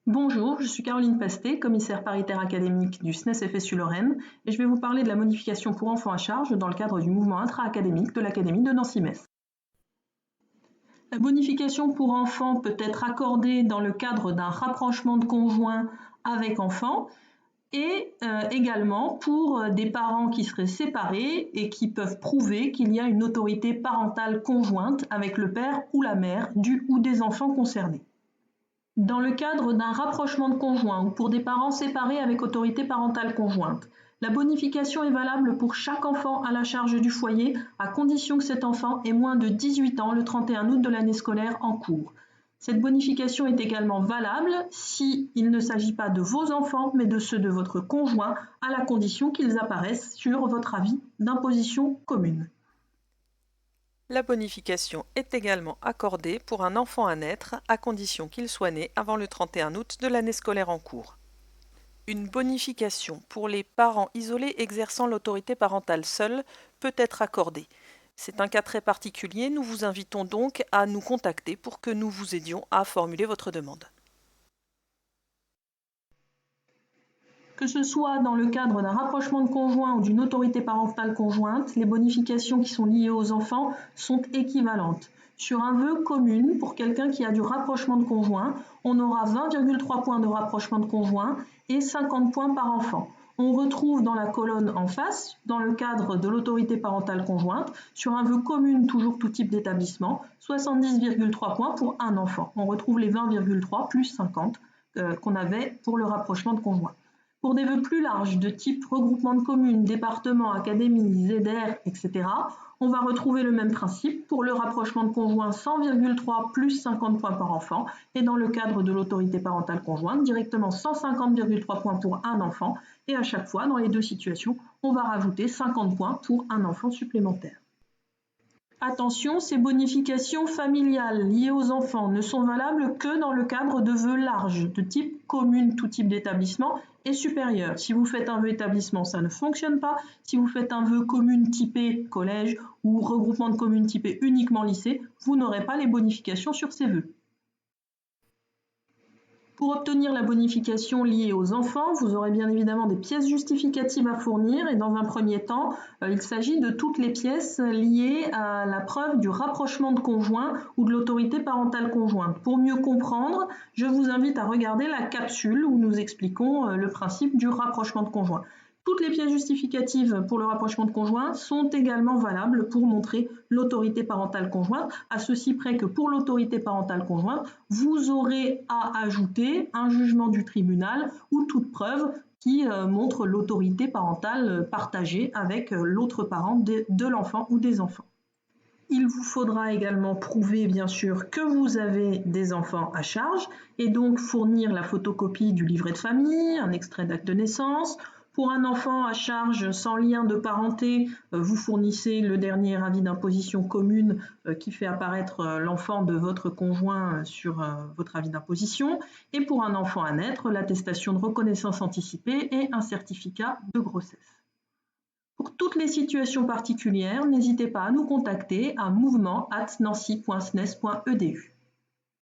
Bonjour, je suis Caroline Pasté, commissaire paritaire académique du SNES FSU-Lorraine, et je vais vous parler de la bonification pour enfants à charge dans le cadre du mouvement intra-académique de l'Académie de Nancy-Metz. La bonification pour enfants peut être accordée dans le cadre d'un rapprochement de conjoints avec enfants et également pour des parents qui seraient séparés et qui peuvent prouver qu'il y a une autorité parentale conjointe avec le père ou la mère du ou des enfants concernés. Dans le cadre d'un rapprochement de conjoints ou pour des parents séparés avec autorité parentale conjointe, la bonification est valable pour chaque enfant à la charge du foyer, à condition que cet enfant ait moins de 18 ans le 31 août de l'année scolaire en cours. Cette bonification est également valable s'il ne s'agit pas de vos enfants, mais de ceux de votre conjoint, à la condition qu'ils apparaissent sur votre avis d'imposition commune. La bonification est également accordée pour un enfant à naître, à condition qu'il soit né avant le 31 août de l'année scolaire en cours. Une bonification pour les parents isolés exerçant l'autorité parentale seule peut être accordée. C'est un cas très particulier, nous vous invitons donc à nous contacter pour que nous vous aidions à formuler votre demande. Que ce soit dans le cadre d'un rapprochement de conjoints ou d'une autorité parentale conjointe, les bonifications qui sont liées aux enfants sont équivalentes. Sur un vœu commune, pour quelqu'un qui a du rapprochement de conjoints, on aura 20,3 points de rapprochement de conjoints et 50 points par enfant. On retrouve dans la colonne en face, dans le cadre de l'autorité parentale conjointe, sur un vœu commune, toujours tout type d'établissement, 70,3 points pour un enfant. On retrouve les 20,3 plus 50 qu'on avait pour le rapprochement de conjoints. Pour des vœux plus larges de type regroupement de communes, départements, académies, ZR, etc., on va retrouver le même principe pour le rapprochement de conjoints 100,3 plus 50 points par enfant et dans le cadre de l'autorité parentale conjointe, directement 150,3 points pour un enfant et à chaque fois, dans les deux situations, on va rajouter 50 points pour un enfant supplémentaire. Attention, ces bonifications familiales liées aux enfants ne sont valables que dans le cadre de vœux larges, de type commune, tout type d'établissement, et supérieur. Si vous faites un vœu établissement, ça ne fonctionne pas. Si vous faites un vœu commune typé collège ou regroupement de communes typé uniquement lycée, vous n'aurez pas les bonifications sur ces vœux. Pour obtenir la bonification liée aux enfants, vous aurez bien évidemment des pièces justificatives à fournir et dans un premier temps, il s'agit de toutes les pièces liées à la preuve du rapprochement de conjoints ou de l'autorité parentale conjointe. Pour mieux comprendre, je vous invite à regarder la capsule où nous expliquons le principe du rapprochement de conjoints. Toutes les pièces justificatives pour le rapprochement de conjoints sont également valables pour montrer l'autorité parentale conjointe, à ceci près que pour l'autorité parentale conjointe, vous aurez à ajouter un jugement du tribunal ou toute preuve qui montre l'autorité parentale partagée avec l'autre parent de l'enfant ou des enfants. Il vous faudra également prouver bien sûr que vous avez des enfants à charge et donc fournir la photocopie du livret de famille, un extrait d'acte de naissance. Pour un enfant à charge sans lien de parenté, vous fournissez le dernier avis d'imposition commune qui fait apparaître l'enfant de votre conjoint sur votre avis d'imposition. Et pour un enfant à naître, l'attestation de reconnaissance anticipée et un certificat de grossesse. Pour toutes les situations particulières, n'hésitez pas à nous contacter à mouvement@nancy.snes.edu.